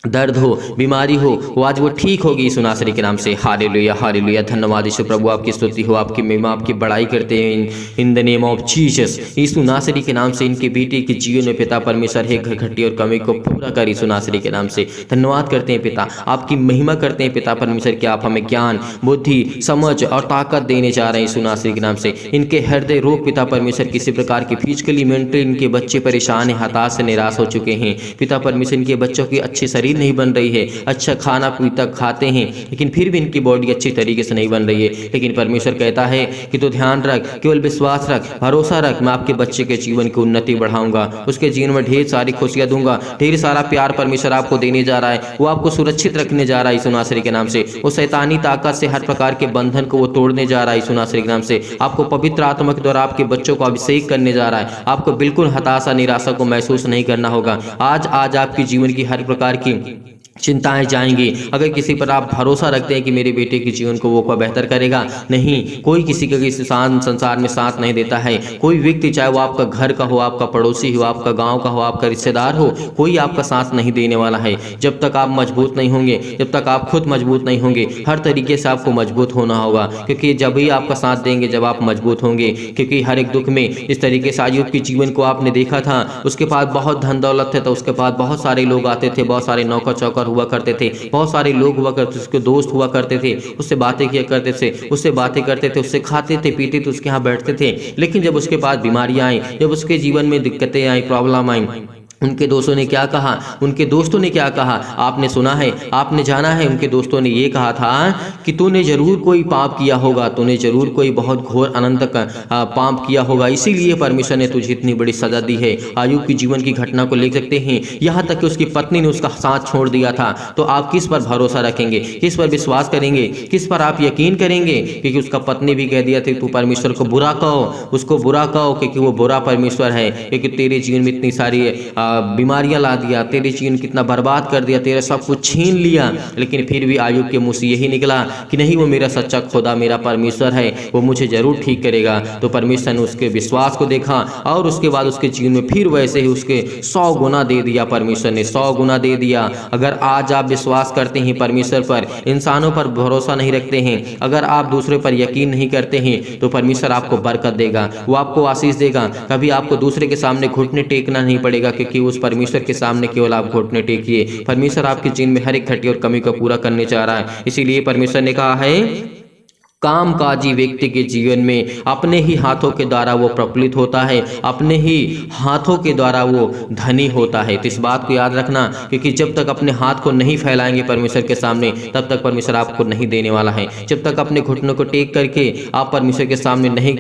दर्द हो, बीमारी हो, वो आज वो ठीक होगी यीशु नासरी के नाम से। Hallelujah, hallelujah. धन्यवाद यीशु प्रभु, आपकी स्तुति हो, आपकी महिमा, आपकी बड़ाई करते हैं in the name of Jesus. यीशु नासरी के नाम से इनके बेटे के जीवन में पिता परमेश्वर है घटी और कमी को पूरा कर यीशु नासरी के नाम से। धन्यवाद करते हैं पिता, आपकी महिमा करते हैं पिता परमेश्वर कि आप हमें ज्ञान, बुद्धि, समझ और ताकत देने जा रहे हैं यीशु नासरी के नाम से। इनके हृदय रोग पिता परमेश्वर किसी प्रकार की फिजिकली मेंटली इनके बच्चे परेशान है, हताश से निराश हो चुके हैं पिता परमेश्वर। इनके बच्चों की अच्छी शरीर नहीं बन रही है, अच्छा खाना पीता खाते हैं लेकिन फिर भी इनकी बॉडी अच्छी तरीके से नहीं बन रही है। लेकिन परमेश्वर कहता है कि तू ध्यान रख, केवल विश्वास रख, भरोसा रख, मैं आपके बच्चे के जीवन की उन्नति बढ़ाऊंगा, उसके जीवन में ढेर सारी खुशियां दूंगा, ढेर सारा प्यार परमेश्वर आपको देने जा रहा है, वो आपको सुरक्षित रखने जा रहा है यीशु नासरी के नाम से। वो शैतानी ताकत से हर प्रकार के बंधन को वो तोड़ने जा रहा है यीशु नासरी के नाम से। आपको पवित्र आत्मा के द्वारा आपके बच्चों को अभिषेक करने जा रहा है, आपको बिल्कुल हताशा निराशा को महसूस नहीं करना होगा। आज आपके जीवन की हर प्रकार की चिंताएं जाएंगी। अगर किसी पर आप भरोसा रखते हैं कि मेरे बेटे के जीवन को वो बेहतर करेगा, नहीं, कोई किसी का किसी संसार में साथ नहीं देता है। कोई व्यक्ति, चाहे वो आपका घर का हो, आपका पड़ोसी हो, आपका गांव का हो, आपका रिश्तेदार हो, कोई आपका साथ नहीं देने वाला है जब तक आप मजबूत नहीं होंगे, जब तक आप खुद मजबूत नहीं होंगे। हर तरीके से आपको मजबूत होना होगा, क्योंकि जब ही आपका साथ देंगे जब आप मजबूत होंगे। क्योंकि हर एक दुख में इस तरीके से अय्यूब के जीवन को आपने देखा था, उसके पास बहुत धन दौलत थे तो उसके पास बहुत सारे लोग आते थे, बहुत सारे नौकर चौकर हुआ करते थे, बहुत सारे लोग हुआ करते थे, उसके दोस्त हुआ करते थे, उससे बातें किया करते थे, उससे बातें करते थे, उससे खाते थे पीते थे, उसके यहाँ बैठते थे। लेकिन जब उसके पास बीमारियां आई, जब उसके जीवन में दिक्कतें आई, प्रॉब्लम आई, उनके दोस्तों ने क्या कहा, उनके दोस्तों ने क्या कहा, आपने सुना है, आपने जाना है। उनके दोस्तों ने ये कहा था कि तूने जरूर कोई पाप किया होगा, तूने जरूर कोई बहुत घोर अनंत पाप किया होगा, इसीलिए परमेश्वर ने तुझे इतनी बड़ी सजा दी है। अय्यूब की जीवन की घटना को ले सकते हैं, यहाँ तक कि उसकी पत्नी ने उसका साथ छोड़ दिया था। तो आप किस पर भरोसा रखेंगे, किस पर विश्वास करेंगे, किस पर आप यकीन करेंगे? क्योंकि उसका पत्नी भी कह दिया था तू परमेश्वर को बुरा कहो, उसको बुरा कहो, क्योंकि वो बुरा परमेश्वर है, क्योंकि तेरे जीवन में इतनी सारी बीमारियां ला दिया, तेरे जीवन कितना बर्बाद कर दिया, तेरा सब कुछ छीन लिया। लेकिन फिर भी अय्यूब के मुंह से यही निकला कि नहीं, वो मेरा सच्चा खुदा, मेरा परमेश्वर है, वो मुझे जरूर ठीक करेगा। तो परमेश्वर ने उसके विश्वास को देखा और उसके बाद उसके जीवन में फिर वैसे ही उसके 100 गुना दे दिया। परमेश्वर ने 100 गुना दे दिया। अगर आज आप विश्वास करते हैं परमेश्वर पर, इंसानों पर भरोसा नहीं रखते हैं, अगर आप दूसरे पर यकीन नहीं करते हैं, तो परमेश्वर आपको बरकत देगा, वो आपको आशीष देगा। कभी आपको दूसरे के सामने घुटने टेकना नहीं पड़ेगा, क्योंकि उस परमेश्वर के सामने केवल आप घुटने टेकिए। परमेश्वर आपके जीवन में हर एक घटी और कमी को पूरा करने जा रहा है। इसीलिए परमेश्वर ने कहा है कामकाजी व्यक्ति के जीवन में अपने ही हाथों के द्वारा वो प्रफुल्लित होता है, अपने ही हाथों के द्वारा वो धनी होता है। तो इस बात को याद रखना, क्योंकि जब तक अपने हाथ को नहीं फैलाएंगे परमेश्वर के सामने, तब तक परमेश्वर आपको नहीं देने वाला है। जब तक अपने घुटनों को टेक करके आप परमेश्वर के सामने नहीं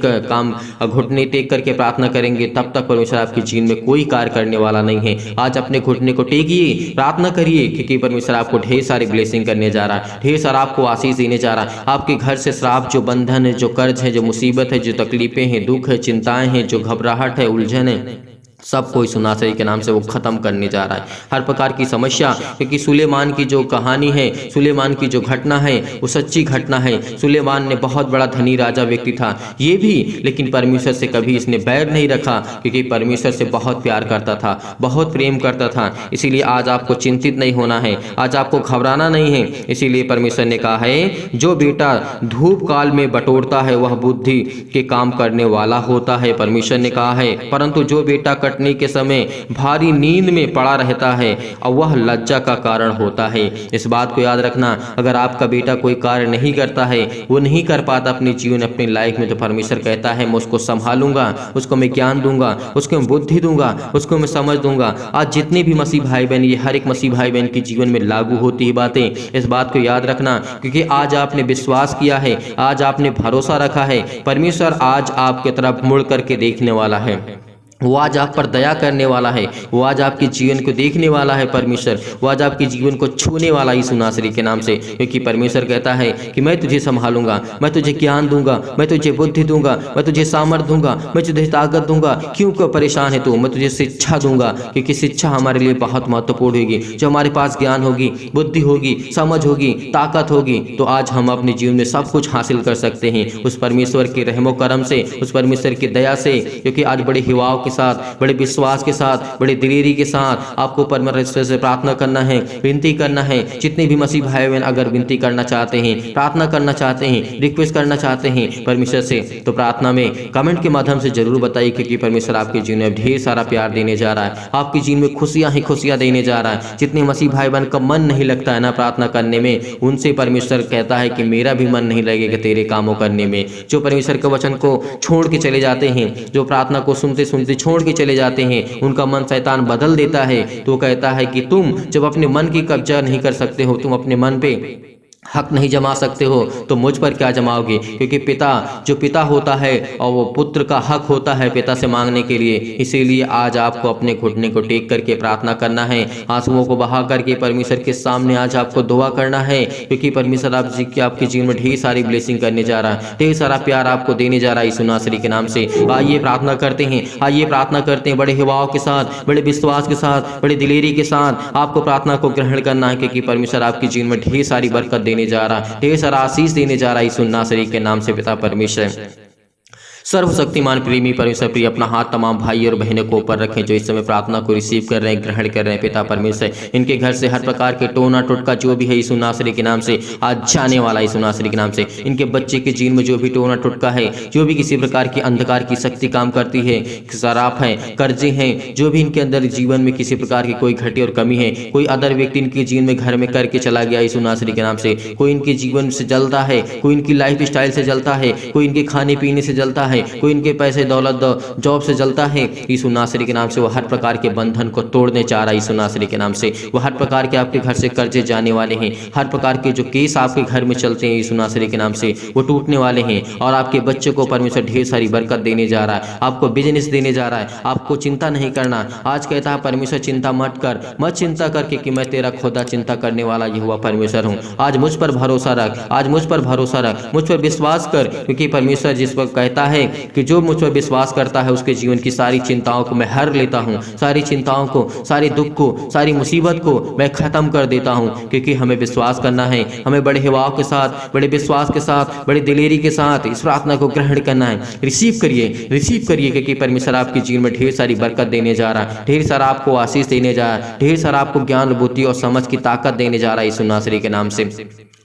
घुटने टेक करके प्रार्थना करेंगे, तब तक परमेश्वर आपके जीवन में कोई कार्य करने वाला नहीं है। आज अपने घुटने को टेकिए, प्रार्थना करिए, क्योंकि परमेश्वर आपको ढेर सारी ब्लेसिंग करने जा रहा है, ढेर सारा आपको आशीष देने जा रहा है। आपके घर से आप जो बंधन है, जो कर्ज है, जो मुसीबत है, जो तकलीफें हैं, दुख है, चिंताएं हैं, जो घबराहट है, उलझन है, सब कोई सुनासरी के नाम से वो खत्म करने जा रहा है। हर प्रकार की समस्या, क्योंकि सुलेमान की जो कहानी है, सुलेमान की जो घटना है, वो सच्ची घटना है। सुलेमान ने बहुत बड़ा धनी राजा व्यक्ति था ये भी, लेकिन परमेश्वर से कभी इसने बैर नहीं रखा, क्योंकि परमेश्वर से बहुत प्यार करता था, बहुत प्रेम करता था। इसीलिए आज आपको चिंतित नहीं होना है, आज आपको घबराना नहीं है। इसीलिए परमेश्वर ने कहा है जो बेटा धूप काल में बटोरता है वह बुद्धि के काम करने वाला होता है। परमेश्वर ने कहा है परंतु जो बेटा कटने के समय भारी नींद में पड़ा रहता है और वह लज्जा का कारण होता है। इस बात को याद रखना, अगर आपका बेटा कोई कार्य नहीं करता है, वो नहीं कर पाता अपने जीवन अपनी लाइफ में, तो परमेश्वर कहता है मैं उसको संभालूंगा, उसको मैं ज्ञान दूंगा, उसको मैं बुद्धि दूंगा, उसको मैं समझ दूंगा। आज जितने भी मसीह भाई बहन, ये हर एक मसीह भाई बहन के जीवन में लागू होती है बातें। इस बात को याद रखना, क्योंकि आज आपने विश्वास किया है, आज आपने भरोसा रखा है, परमेश्वर आज आपके तरफ मुड़ करके देखने वाला है, वो आज आप पर दया करने वाला है, वो आज आपके जीवन को देखने वाला है। परमेश्वर वो आज आपके जीवन को छूने वाला यीशु नासरी के नाम से, क्योंकि परमेश्वर कहता है कि मैं तुझे संभालूंगा, मैं तुझे ज्ञान दूंगा, मैं तुझे बुद्धि दूंगा, मैं तुझे सामर्थ दूंगा, मैं तुझे ताकत दूंगा। क्यों परेशान है तू? मैं तुझे शिक्षा दूंगा, क्योंकि शिक्षा हमारे लिए बहुत महत्वपूर्ण होगी। जो हमारे पास ज्ञान होगी, बुद्धि होगी, समझ होगी, ताकत होगी, तो आज हम अपने जीवन में सब कुछ हासिल कर सकते हैं उस परमेश्वर के रहमो करम से, उस परमेश्वर की दया से। क्योंकि आज बड़े हिवाओं के साथ, बड़े विश्वास के साथ, बड़े दिलेरी के साथ आपको परमेश्वर से प्रार्थना करना है, विनती करना है। जितने भी मसीह भाई बहन अगर विनती करना चाहते हैं, प्रार्थना करना चाहते हैं, रिक्वेस्ट करना चाहते हैं परमेश्वर से, तो प्रार्थना में कमेंट के माध्यम से जरूर बताइए, क्योंकि परमेश्वर आपके जीवन में ढेर सारा प्यार देने जा रहा है, आपके जीवन में खुशियां ही खुशियां देने जा रहा है। जितने मसीह भाई बहन का मन नहीं लगता है ना प्रार्थना करने में, उनसे परमेश्वर कहता है कि मेरा भी मन नहीं लगेगा तेरे कामों करने में। जो परमेश्वर के वचन को छोड़ के चले जाते हैं, जो प्रार्थना को सुनते सुनते छोड़ के चले जाते हैं, उनका मन शैतान बदल देता है। तो कहता है कि तुम जब अपने मन की कब्जा नहीं कर सकते हो, तुम अपने मन पे हक नहीं जमा सकते हो, तो मुझ पर क्या जमाओगे? क्योंकि पिता जो पिता होता है और वो पुत्र का हक होता है पिता से मांगने के लिए। इसीलिए आज आपको अपने घुटने को टेक करके प्रार्थना करना है, आंसुओं को बहा करके परमेश्वर के सामने आज आपको दुआ करना है, क्योंकि परमेश्वर आपके जीवन में ढेर सारी ब्लेसिंग करने जा रहा है, ढेर सारा प्यार आपको देने जा रहा है यीशु नासरी के नाम से। आइए प्रार्थना करते हैं, आइए प्रार्थना करते हैं, बड़े हिवाओं के साथ, बड़े विश्वास के साथ, बड़े दिलेरी के साथ आपको प्रार्थना को ग्रहण करना है, क्योंकि परमेश्वर आपके जीवन में ढेर सारी बरकत देने जा रहा, ढेर सारा आशीष देने जा रहा है यीशु नासरी के नाम से पिता परमेश्वर। सर्वशक्तिमान प्रेमी परमेश्वर प्रिय अपना हाथ तमाम भाई और बहनों को ऊपर रखें जो इस समय प्रार्थना को रिसीव कर रहे हैं, ग्रहण कर रहे हैं पिता परमेश्वर। इनके घर से हर प्रकार के टोना टोटका जो भी है यीशु नासरी के नाम से आज जाने वाला यीशु नासरी के नाम से। इनके बच्चे के जीवन में जो भी टोना टोटका है, जो भी किसी प्रकार की अंधकार की शक्ति काम करती है, शराब है, कर्जे हैं, जो भी इनके अंदर जीवन में किसी प्रकार की कोई घटी और कमी है, कोई अदर व्यक्ति इनके जीवन में घर में करके चला गया यीशु नासरी के नाम से, कोई इनके जीवन से जलता है, कोई इनकी लाइफ स्टाइल से जलता है, कोई इनके खाने पीने से जलता है, है, कोई इनके पैसे दौलत जॉब से जलता है, यीशु नासरी के नाम से वो हर प्रकार के बंधन को तोड़ने चाह रहा है यीशु नासरी के नाम से। वो हर प्रकार के आपके घर से कर्जे जाने वाले हैं, हर प्रकार के जो केस आपके घर में चलते हैं यीशु नासरी के नाम से वो टूटने वाले हैं। और आपके बच्चे को परमेश्वर ढेर सारी बरकत देने जा रहा है, आपको बिजनेस देने जा रहा है, आपको चिंता नहीं करना। आज कहता है परमेश्वर चिंता मत कर, मत चिंता करके कि मैं तेरा खुदा चिंता करने वाला यहोवा परमेश्वर हूँ। आज मुझ पर भरोसा रख, आज मुझ पर भरोसा रख, मुझ पर विश्वास कर, क्योंकि परमेश्वर जिस वक्त कहता है कि जो मुझ पर विश्वास करता है उसके जीवन की सारी चिंताओं को मैं हर लेता हूँ, सारी चिंताओं को, सारे दुख को, सारी मुसीबत को मैं खत्म कर देता हूँ। क्योंकि हमें विश्वास करना है, हमें बड़े हिवाव के साथ, बड़े विश्वास के साथ, बड़ी दिलेरी के साथ इस प्रार्थना को ग्रहण करना है। रिसीव करिए, रिसीव करिए, क्योंकि परमेश्वर आपके जीवन में ढेर सारी बरकत देने जा रहा है, ढेर सारा आपको आशीष देने जा रहा है, ढेर सारा आपको ज्ञान, बुद्धि और समझ की ताकत देने जा रहा है यीशु नासरी के नाम से।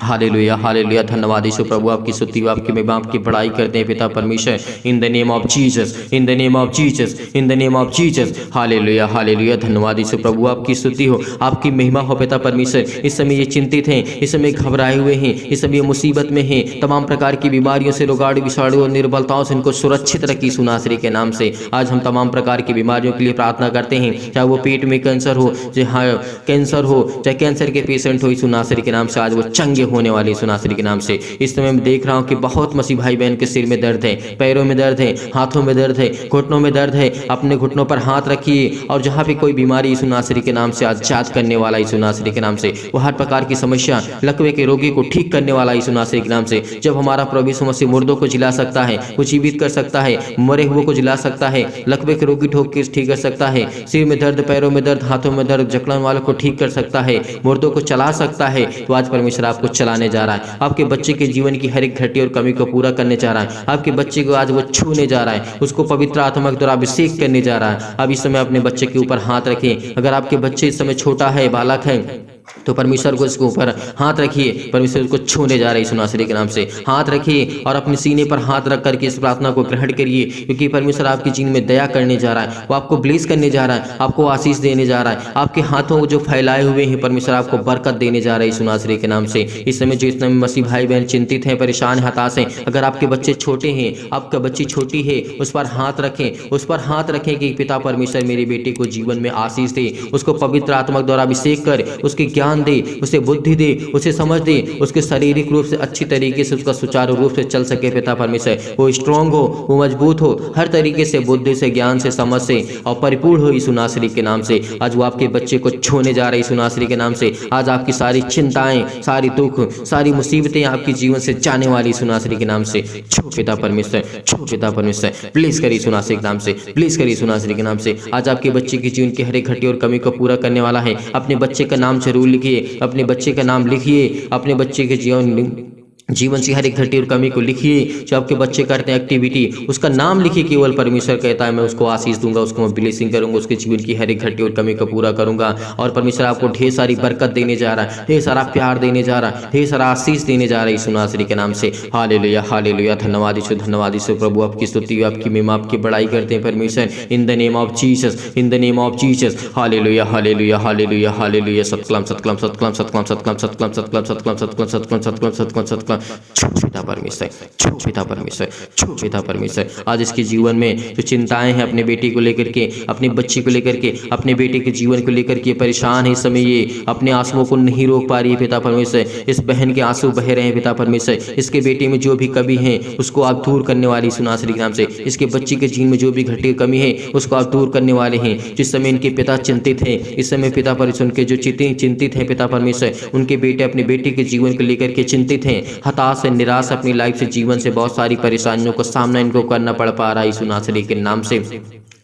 हालेलुया, हालेलुया, धन्यवाद यीशु प्रभु, आपकी स्तुति, आपकी महिमा, आपकी बड़ाई करते हैं पिता परमेश्वर। In the name of Jesus, in the name of Jesus, in the name of Jesus. हालेलुया, हालेलुया, धन्यवाद यीशु प्रभु, आपकी स्तुति हो, आपकी महिमा हो पिता परमेश्वर। इस समय ये चिंतित हैं, इस समय घबराए हुए हैं, इस समय मुसीबत में हैं, तमाम प्रकार की बीमारियों से, रोगाड़ू विषाणु और निर्बलताओं से इनको सुरक्षित रखी यीशु नासरी के नाम से। आज हम तमाम प्रकार की बीमारियों के लिए प्रार्थना करते हैं, चाहे वो पेट में कैंसर हो, चाहे कैंसर हो, चाहे कैंसर के पेशेंट हो, यीशु नासरी के नाम से आज वो चंगे होने वाले यीशु नासरी के नाम से। इस समय मैं देख रहा हूँ कि बहुत मसीह भाई बहन के सिर में दर्द है, पैरों में दर्द है, हाथों में दर्द है, घुटनों में दर्द है। अपने घुटनों पर हाथ रखिए और जहाँ पे कोई बीमारी यीशु नासरी के नाम से आज जांच करने वाला यीशु नासरी के नाम से, वो हर प्रकार की समस्या, लकवे के रोगी को ठीक करने वाला यीशु नासरी के नाम से। जब हमारा प्रभु यीशु मसीह मुर्दों को जिला सकता है, वो जीवित कर सकता है, मरे हुए को जिला सकता है, लकवे के रोगी ठोक के ठीक कर सकता है, सिर में दर्द, पैरों में दर्द, हाथों में दर्द, जकड़न वालों को ठीक कर सकता है, मुर्दों को चला सकता है, तो आज परमेश्वर आपको चलाने जा रहा है। आपके बच्चे के जीवन की हर एक घटी और कमी को पूरा करने जा रहा है। आपके बच्चे को आज वो छूने जा रहा है, उसको पवित्र आत्मा के द्वारा अभिषेक करने जा रहा है। अब इस समय अपने बच्चे के ऊपर हाथ रखें। अगर आपके बच्चे इस समय छोटा है, बालक है, तो परमेश्वर को इसके ऊपर हाथ रखिए, परमेश्वर को छूने जा रहे हैं यीशु नासरी के नाम से। हाथ रखिए और अपने सीने पर हाथ रख करके इस प्रार्थना को ग्रहण करिए, क्योंकि परमेश्वर आपके जीवन में दया करने जा रहा है, वो आपको ब्लेस करने जा रहा है, आपको आशीष देने जा रहा है। आपके हाथों को जो फैलाए हुए हैं परमेश्वर आपको बरकत देने जा रहा है यीशु नासरी के नाम से। इस समय जो इस समय मसीह भाई बहन चिंतित हैं, परेशान, हताश हैं, अगर आपके बच्चे छोटे हैं, आपका बच्ची छोटी है, उस पर हाथ रखें, उस पर हाथ रखें कि पिता परमेश्वर मेरे बेटे को जीवन में आशीष दे, उसको पवित्र आत्मा द्वारा अभिषेक कर, उसके ज्ञान दे, उसे बुद्धि दे, उसे समझ दे, उसके शारीरिक रूप से अच्छी तरीके से उसका सुचारू रूप से चल सके पिता परमेश्वर। वो स्ट्रांग हो, वो मजबूत हो, हर तरीके से बुद्धि से, ज्ञान से, समझ से और परिपूर्ण हो यीशु नासरी के नाम से। आज वो आपके बच्चे को छूने जा रहे यीशु नासरी के नाम से। आज आपकी सारी चिंताएं, सारी दुख, सारी मुसीबतें आपके जीवन से जाने वाली यीशु नासरी के नाम से। छू पिता परमेश्वर, छू पिता परमेश्वर, प्लीज करिए यीशु नासरी के नाम से, प्लीज करिए यीशु नासरी के नाम से। आज आपके बच्चे के जीवन की हर एक घटी और कमी को पूरा करने वाला है। अपने बच्चे का नाम जरूर लिखिए, अपने बच्चे का नाम लिखिए, अपने बच्चे के जीवन से हर एक घटी और कमी को लिखिए। जो आपके बच्चे करते हैं एक्टिविटी, उसका नाम लिखिए। केवल परमेश्वर कहता है मैं उसको आशीष दूंगा, उसको मैं ब्लेसिंग करूंगा, उसके जीवन की हर एक घटी और कमी को पूरा करूंगा। और परमेश्वर आपको ढेर सारी बरकत देने जा रहा है, ढेर सारा प्यार देने जा रहा है, ढेर सारा आशीष देने जा रहा है यीशु नासरी के नाम से। हालेलुया, हालेलुया, धन्यवाद यीशु, धन्यवाद यीशु प्रभु, आपकी स्तुति, आपकी महिमा, आपकी बड़ाई करते हैं परमेश्वर। In the name of Jesus, in the name of Jesus. हालेलुया, हालेलुया, हालेलुया, हालेलुया। सतकलम, सतकलम, सतकलम, सतकलम, सतकलम, सतकलम, सतकलम, सतकलम, सतकलम, सतकलम, सतकलम, सतकलम, सतकलम। पिता परमेश्वर, छू पिता परमेश्वर, छू पिता परमेश्वर। आज इसके जीवन में जो चिंताएं हैं अपने बेटे को लेकर के, अपने बच्ची को लेकर के, अपने बेटे के जीवन को लेकर के परेशान है, इस समय ये अपने आंसुओं को नहीं रोक पा रही है पिता परमेश्वर। इस बहन के आंसू बह रहे हैं पिता परमेश्वर। इसके बेटे में जो भी कमी है उसको आप दूर करने वाली यीशु नासरी के नाम से। इसके बच्ची के जीवन में जो भी घटी कमी है उसको आप दूर करने वाले हैं। जिस समय इनके पिता चिंतित हैं, इस समय पिता परमेश्वर उनके जो चिंतित हैं पिता परमेश्वर, उनके बेटे अपने बेटे के जीवन को लेकर के चिंतित हैं, हताश है, निराश अपनी लाइफ से, जीवन से बहुत सारी परेशानियों का सामना इनको करना पड़ पा रहा है यीशु नासरी के नाम से।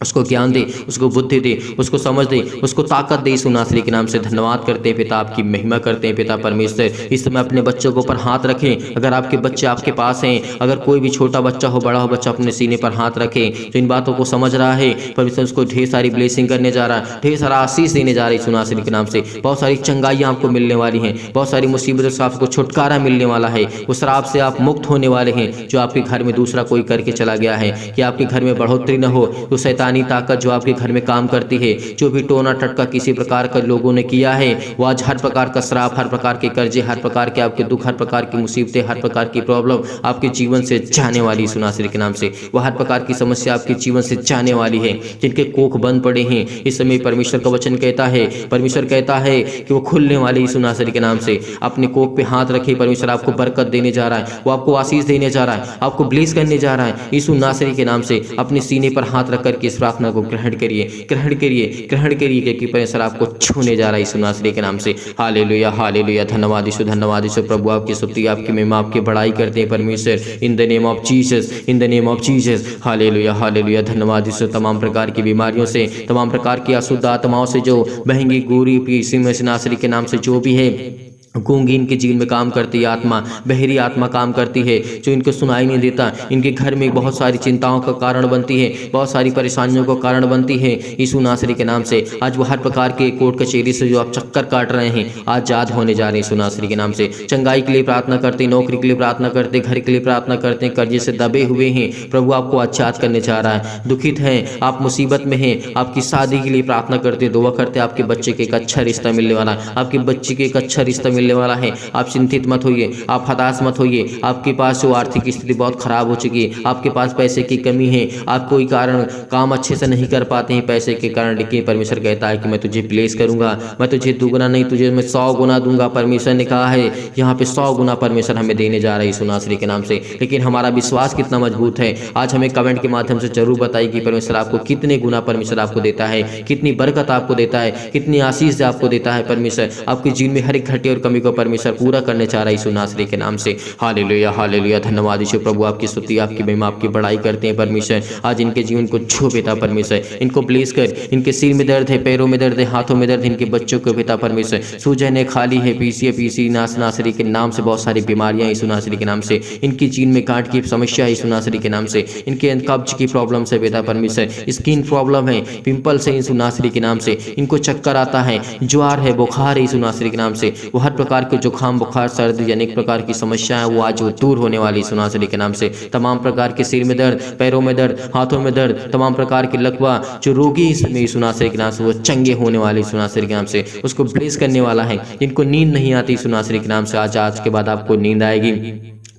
उसको ज्ञान दे, उसको बुद्धि दे, उसको समझ दे, उसको ताकत दे यीशु नासरी के नाम से। धन्यवाद करते हैं पिता, आपकी महिमा करते हैं पिता परमेश्वर। इस समय अपने बच्चों के ऊपर हाथ रखें। अगर आपके बच्चे आपके पास हैं, अगर कोई भी छोटा बच्चा हो, बड़ा हो बच्चा, अपने सीने पर हाथ रखें। जो इन बातों को समझ रहा है परमेश्वर उसको ढेर सारी ब्लेसिंग करने जा रहा है, ढेर सारा आशीष देने जा रहा है यीशु नासरी के नाम से। बहुत सारी चंगाइयाँ आपको मिलने वाली हैं, बहुत सारी मुसीबतों से आपको छुटकारा मिलने वाला है। उस श्राप से आप मुक्त होने वाले हैं जो आपके घर में दूसरा कोई करके चला गया है, कि आपके घर में बढ़ोतरी न हो, तो शैतान शैतानी ताकत जो आपके घर में काम करती है, जो भी टोना टटका किसी प्रकार का लोगों ने किया है, वो आज हर प्रकार का श्राप, हर प्रकार के कर्जे, हर प्रकार के आपके दुख, हर प्रकार की मुसीबतें, हर प्रकार की प्रॉब्लम आपके जीवन से जाने वाली यीशु नासरी के नाम से। वह हर प्रकार की समस्या आपके जीवन से जाने वाली है। जिनके कोख बंद पड़े हैं इस समय परमेश्वर का वचन कहता है, परमेश्वर कहता है कि वो खुलने वाले यीशु नासरी के नाम से। अपने कोख पे हाथ रखे, परमेश्वर आपको बरकत देने जा रहा है, वो आपको आशीष देने जा रहा है, आपको ब्लेस करने जा रहा है यीशु नासरी के नाम से। अपने सीने पर हाथ रख करके इस प्रार्थना को ग्रहण करिए, ग्रहण करिए, ग्रहण करिए, क्योंकि परमेश्वर आपको छूने जा रहा है यीशु नासरी के नाम से। हालेलुया, हालेलुया, धन्यवाद यीशु, धन्यवाद यीशु। प्रभु आपकी स्तुति, आपकी महिमा, आपकी बड़ाई करते हैं परमेश्वर, in the name of Jesus, in the name of Jesus. हालेलुया, हालेलुया, धन्यवाद यीशु। तमाम प्रकार की बीमारियों से, तमाम प्रकार की अशुद्ध आत्माओं से, जो बहंगी गोरी यीशु नासरी के नाम से जो भी है, गूंगी इनके जीवन में काम करती है आत्मा, बहरी आत्मा काम करती है, जो इनको सुनाई नहीं देता, इनके घर में बहुत सारी चिंताओं का कारण बनती है, बहुत सारी परेशानियों का कारण बनती है यीशु नासरी के नाम से। आज वो हर प्रकार के कोर्ट कचहरी से जो आप चक्कर काट रहे हैं, आजाद होने जा रहे हैं यीशु नासरी के नाम से। चंगाई के लिए प्रार्थना करते, नौकरी के लिए प्रार्थना करते, घर के लिए प्रार्थना करते, कर्जे से दबे हुए हैं, प्रभु आपको आजाद करने जा रहा है। दुखित हैं, आप मुसीबत में हैं, आपकी शादी के लिए प्रार्थना करते, दुआ करते, आपके बच्चे के एक अच्छा रिश्ता मिलने वाला है, आपके बच्चे के एक अच्छा रिश्ता मिलने वाला है। आप चिंतित मत होइए, आप हताश मत होइए। आपके पास जो आर्थिक स्थिति बहुत खराब हो चुकी है, आपके पास पैसे की कमी है, आप कोई कारण काम अच्छे से नहीं कर पाते हैं पैसे के कारण, लेकिन परमेश्वर कहता है कि मैं तुझे ब्लेस करूंगा, मैं तुझे दुगना नहीं, तुझे मैं 100 गुना दूंगा। परमेश्वर ने कहा है यहाँ पे 100 गुना परमेश्वर हमें देने जा रहा है यीशु नासरी के नाम से। लेकिन हमारा विश्वास कितना मजबूत है, आज हमें कमेंट के माध्यम से जरूर बताइए कि परमेश्वर आपको कितने गुना परमेश्वर आपको देता है, कितनी बरकत आपको देता है, कितनी आशीष आपको देता है। परमेश्वर आपके जीवन में हर एक घटे और कमी को परमेश्वर पूरा करने चाह रहा है यीशु नासरी के नाम से। हालेलुया, हालेलुया, धन्यवाद यीशु। प्रभु आपकी स्तुति, आपकी महिमा, आपकी बड़ाई करते हैं परमेश्वर। आज इनके जीवन को छू पिता परमेश्वर, इनको ब्लेस कर। इनके सिर में दर्द है, पैरों में दर्द है, हाथों में दर्द है, इनके बच्चों को पिता परमेश्वर सूजन है, खाली है, पीसी नासरी के नाम से बहुत सारी बीमारियां यीशु नासरी के नाम से। इनकी जीवन में गांठ की समस्या है यीशु नासरी के नाम से। इनके कब्ज की प्रॉब्लम से पिता परमेश्वर, स्किन प्रॉब्लम है, पिंपल्स है यीशु नासरी के नाम से। इनको चक्कर आता है, ज्वार है, बुखार है यीशु नासरी के नाम से। वो हर प्रकार के जुकाम, बुखार, सर्दी, अनेक प्रकार की समस्या है, वो आज वो दूर होने वाली यीशु नासरी के नाम से। तमाम प्रकार के सिर में दर्द, पैरों में दर्द, हाथों में दर्द, तमाम प्रकार के लकवा जो रोगी इसमें यीशु नासरी के नाम से, वो चंगे होने वाले यीशु नासरी के नाम से। उसको ब्लेस करने वाला है। इनको नींद नहीं आती यीशु नासरी के नाम से, आज के बाद आपको नींद आएगी।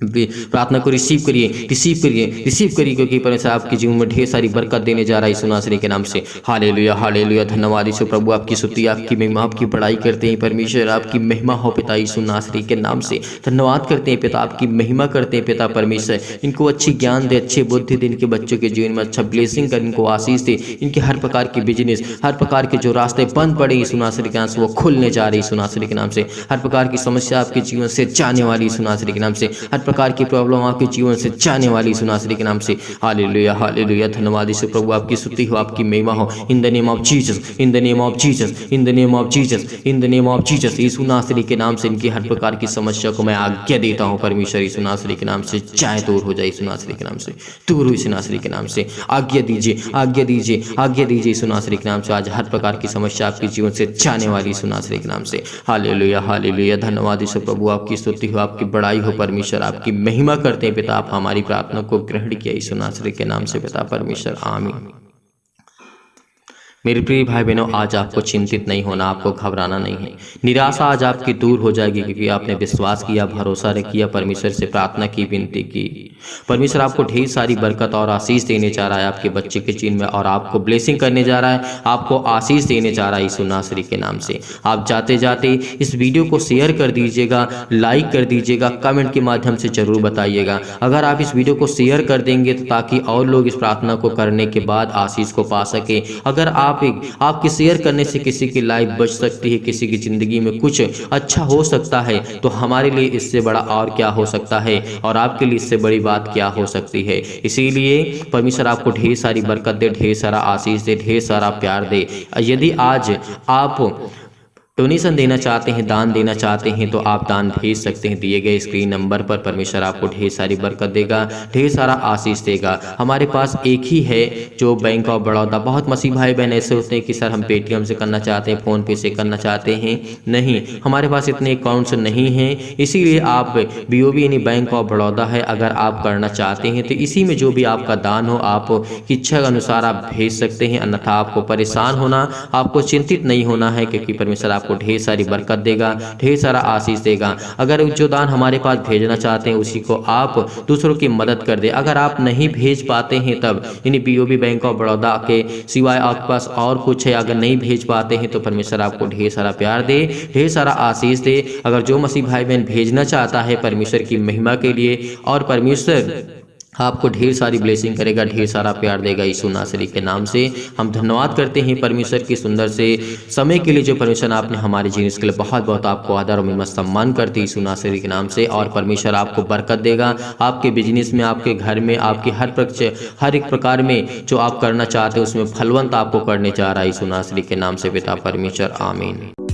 प्रार्थना को रिसीव करिए, रिसीव करिए, रिसीव करिए, क्योंकि परमेश्वर आपके जीवन में ढेर सारी बरकत देने जा रहा है यीशु नासरी के नाम से। हालेलुया, हालेलुया, धन्यवाद यीशु। प्रभु आपकी स्तुति, आपकी महिमा, आपकी बड़ाई करते हैं परमेश्वर। आपकी महिमा हो पिता यीशु नासरी के नाम से। धन्यवाद करते हैं पिता, आपकी महिमा करते हैं पिता परमेश्वर। इनको अच्छी ज्ञान दे, अच्छी बुद्धि दे, इनके बच्चों के जीवन में अच्छा ब्लेसिंग कर, इनको आशीष दे। इनके हर प्रकार की बिजनेस, हर प्रकार के जो रास्ते बंद पड़े यीशु नासरी के नाम से, वो खुलने जा रहे यीशु नासरी के नाम से। हर प्रकार की समस्या आपके जीवन से जाने वाली यीशु नासरी के नाम से। हर प्रकार की प्रॉब्लम आपके जीवन से जाने वाली यीशु नासरी के नाम से। हालेलुया, हालेलुया, धन्यवाद यीशु। प्रभु आपकी स्तुति हो, आपकी महिमा हो, in the name of Jesus, in the name of Jesus, in the name of Jesus, in the name of Jesus. यीशु नासरी के नाम से इनकी हर प्रकार की समस्या को मैं आज्ञा देता हूँ परमेश्वर, यीशु नासरी के नाम से चाहे दूर हो जाए, यीशु नासरी के नाम से दूर हो, यीशु नासरी के नाम से आज्ञा दीजिए, आज्ञा दीजिए, आज्ञा दीजिए यीशु नासरी के नाम से। आज हर प्रकार की समस्या आपके जीवन से जाने वाली यीशु नासरी के नाम से। हालेलुया, हालेलुया, धन्यवाद यीशु। प्रभु आपकी स्तुति हो, आपकी बड़ाई हो परमेश्वर, आपकी महिमा करते हैं पिता। आप हमारी प्रार्थना को ग्रहण किया यीशु नासरी के नाम से पिता परमेश्वर, आमीन। मेरे प्रिय भाई बहनों, आज आपको चिंतित नहीं होना, आपको घबराना नहीं है। निराशा आज आपकी दूर हो जाएगी, क्योंकि आपने विश्वास किया, भरोसा किया, परमेश्वर से प्रार्थना की, विनती की। परमेश्वर आपको ढेर सारी बरकत और आशीष देने जा रहा है आपके बच्चे के जीवन में, और आपको ब्लेसिंग करने जा रहा है, आपको आशीष देने जा रहा है यीशु नासरी के नाम से। आप जाते जाते इस वीडियो को शेयर कर दीजिएगा, लाइक कर दीजिएगा, कमेंट के माध्यम से जरूर बताइएगा। अगर आप इस वीडियो को शेयर कर देंगे तो ताकि और लोग इस प्रार्थना को करने के बाद आशीष को पा सके। अगर आपके शेयर करने से किसी की लाइफ बच सकती है, किसी की जिंदगी में कुछ अच्छा हो सकता है, तो हमारे लिए इससे बड़ा और क्या हो सकता है, और आपके लिए इससे बड़ी बात क्या हो सकती है। इसीलिए परमेश्वर आपको ढेर सारी बरकत दे, ढेर सारा आशीष दे, ढेर सारा प्यार दे। यदि आज आप डोनेशन देना चाहते हैं, दान देना चाहते हैं तो आप दान भेज सकते हैं दिए गए स्क्रीन नंबर पर। परमेश्वर आपको ढेर सारी बरकत देगा, ढेर सारा आशीष देगा। हमारे पास एक ही है जो बैंक ऑफ बड़ौदा। बहुत मसीह भाई बहन ऐसे होते हैं कि सर हम पेटीएम से करना चाहते हैं, फ़ोन पे से करना चाहते हैं। नहीं, हमारे पास इतने अकाउंट्स नहीं हैं, इसीलिए आप BOB यानी बैंक ऑफ बड़ौदा है, अगर आप करना चाहते हैं तो इसी में जो भी आपका दान हो आप इच्छा के अनुसार आप भेज सकते हैं। अन्यथा आपको परेशान होना, आपको चिंतित नहीं होना है, क्योंकि परमेश्वर आपको ढेर सारी बरकत देगा, ढेर सारा आशीष देगा। अगर जो दान हमारे पास भेजना चाहते हैं उसी को आप दूसरों की मदद कर दे। अगर आप नहीं भेज पाते हैं तब यानी BOB बैंक ऑफ बड़ौदा के सिवाय आपके पास और कुछ है, अगर नहीं भेज पाते हैं तो परमेश्वर आपको ढेर सारा प्यार दे, ढेर सारा आशीष दे। अगर जो मसीह भाई बहन भेजना चाहता है परमेश्वर की महिमा के लिए, और परमेश्वर आपको ढेर सारी ब्लेसिंग करेगा, ढेर सारा प्यार देगा यीशु नासरी के नाम से। हम धन्यवाद करते हैं परमेश्वर की सुंदर से समय के लिए जो परमेश्वर आपने हमारे जीवन के लिए। बहुत बहुत आपको आदर और महिमा सम्मान करते यीशु नासरी के नाम से। और परमेश्वर आपको बरकत देगा, आपके बिजनेस में, आपके घर में, आपके हर एक प्रकार में जो आप करना चाहते हैं उसमें फलवंत आपको करने जा रहा है यीशु नासरी के नाम से पिता परमेश्वर, आमीन।